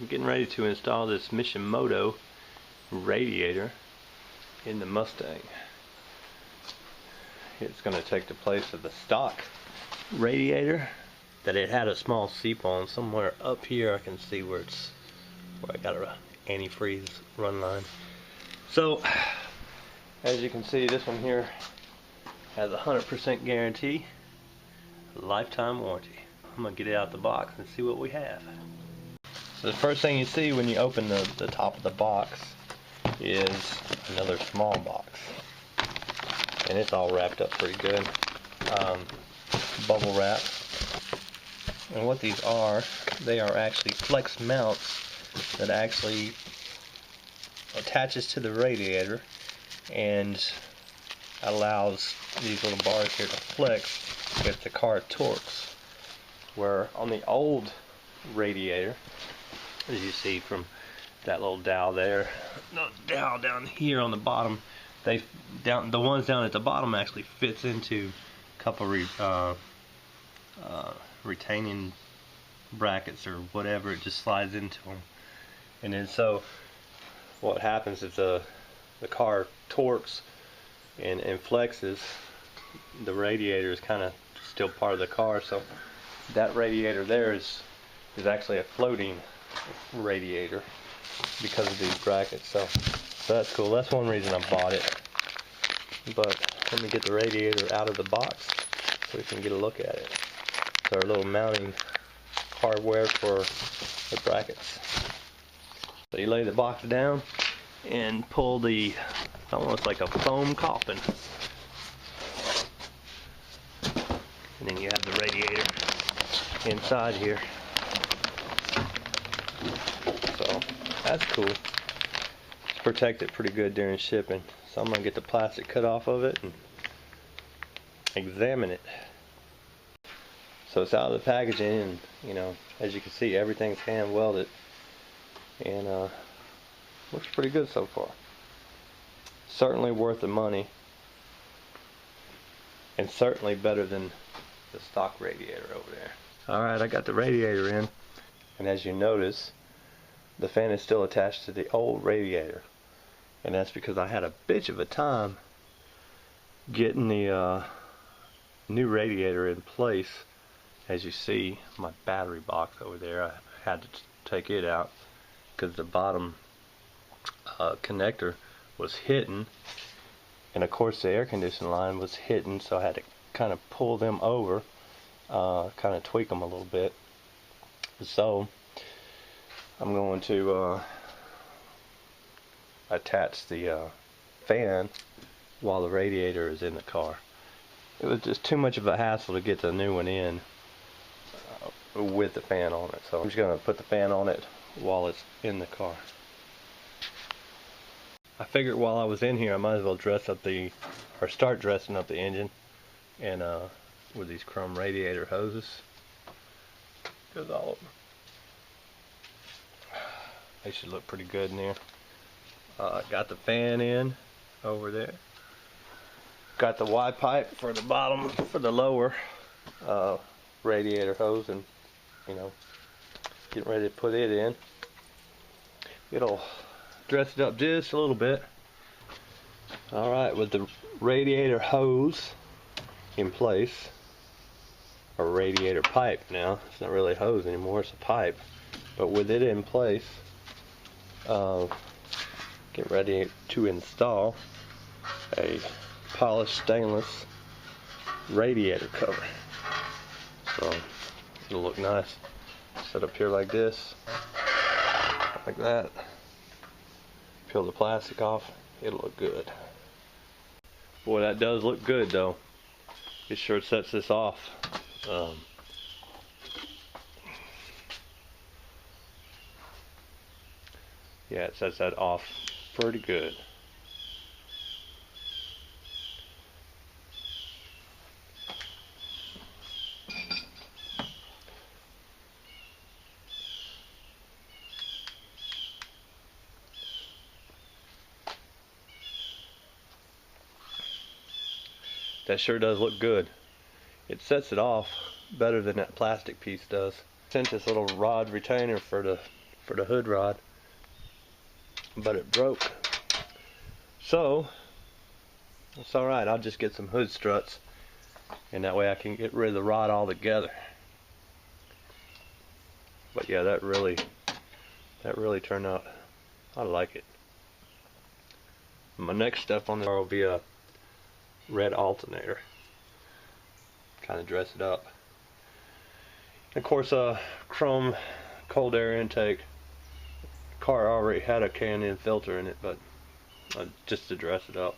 I'm getting ready to install this Mishimoto radiator in the Mustang. It's going to take the place of the stock radiator that it had a small seep on. Somewhere up here I can see where I got a antifreeze run line. So as you can see, this one here has a 100% guarantee, lifetime warranty. I'm going to get it out the box and see what we have. So the first thing you see when you open the top of the box is another small box. And it's all wrapped up pretty good. Bubble wrap. And what these are, they are actually flex mounts that actually attaches to the radiator and allows these little bars here to flex if the car torques. Where on the old radiator, as you see from that little dowel there, the dowel down here on the bottom, the ones down at the bottom actually fits into a couple retaining brackets or whatever. It just slides into them, and then so what happens is the car torques and flexes, the radiator is kind of still part of the car, so that radiator there is actually a floating radiator because of these brackets. So that's cool. That's one reason I bought it. But let me get the radiator out of the box so we can get a look at it. It's our little mounting hardware for the brackets. So you lay the box down and pull the, almost like a foam coffin, and then you have the radiator inside here. So that's cool. It's protected pretty good during shipping. So I'm gonna get the plastic cut off of it and examine it. So it's out of the packaging, and you know, as you can see, everything's hand welded and looks pretty good so far. Certainly worth the money, and certainly better than the stock radiator over there. Alright, I got the radiator in, and as you notice, the fan is still attached to the old radiator, and that's because I had a bitch of a time getting the new radiator in place. As you see, my battery box over there, I had to take it out because the bottom connector was hidden, and of course the air conditioning line was hidden, so I had to kind of pull them over, kind of tweak them a little bit. So I'm going to attach the fan while the radiator is in the car. It was just too much of a hassle to get the new one in with the fan on it, so I'm just going to put the fan on it while it's in the car. I figured while I was in here I might as well start dressing up the engine, and with these chrome radiator hoses. Goes all over. They should look pretty good in there. Got the fan in over there. Got the Y pipe for the bottom, for the lower radiator hose, and you know, getting ready to put it in. It'll dress it up just a little bit. Alright, with the radiator hose in place, or radiator pipe now, it's not really a hose anymore, it's a pipe, but with it in place, get ready to install a polished stainless radiator cover. So it'll look nice. Set up here like this, like that. Peel the plastic off, it'll look good. Boy, that does look good though. It sure sets this off. Yeah, it sets that off pretty good. That sure does look good. It sets it off better than that plastic piece does. Sent this little rod retainer for the for the hood rod, but it broke. So it's alright, I'll just get some hood struts, and that way I can get rid of the rod altogether. But yeah, that really turned out, I like it. My next step on the car will be a red alternator. Kind of dress it up. Of course, chrome cold air intake. Car already had a Canton filter in it, but just to dress it up.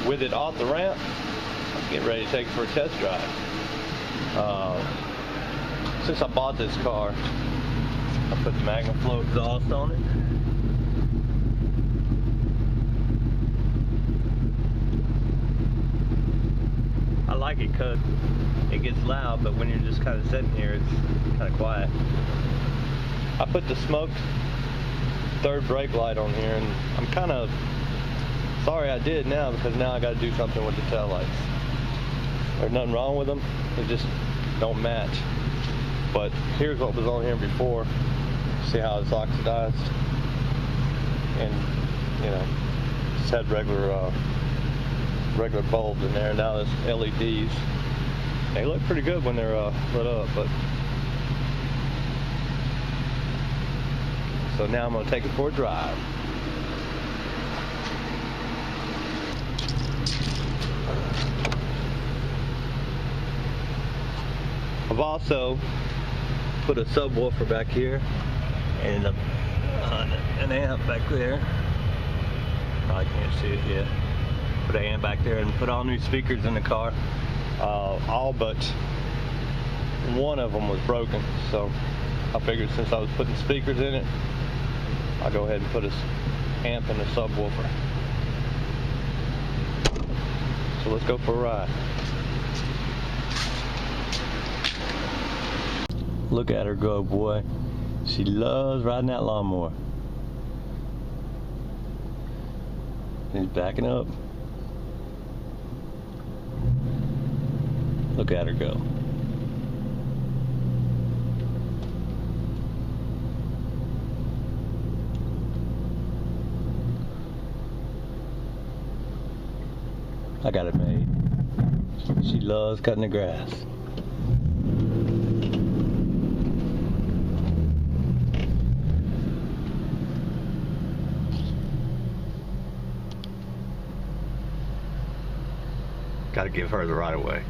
With it off the ramp, I'm getting ready to take it for a test drive. Since I bought this car, I put the MagnaFlow exhaust on it. I like it because it gets loud, but when you're just kind of sitting here, it's kind of quiet. I put the smoked third brake light on here, and I'm kind of sorry I did now, because now I got to do something with the tail lights. There's nothing wrong with them, they just don't match. But here's what was on here before. See how it's oxidized? And you know, just had regular bulbs in there. Now it's LEDs. They look pretty good when they're lit up, but so now I'm gonna take it for a drive. I've also put a subwoofer back here and an amp back there. Probably can't see it yet. Put an amp back there and put all new speakers in the car. All but one of them was broken, so I figured since I was putting speakers in it, I'll go ahead and put an amp and a subwoofer. So let's go for a ride. Look at her go, boy. She loves riding that lawnmower. He's backing up. Look at her go. I got it made. She loves cutting the grass. Got to give her the right of way.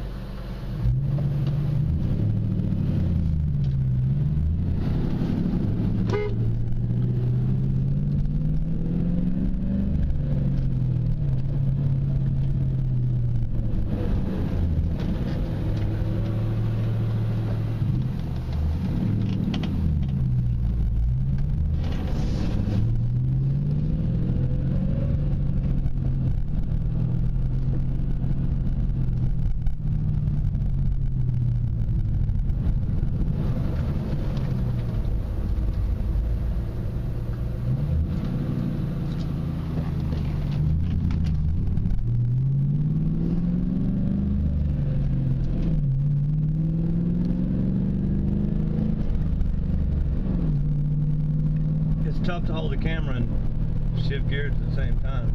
Tough to hold the camera and shift gears at the same time.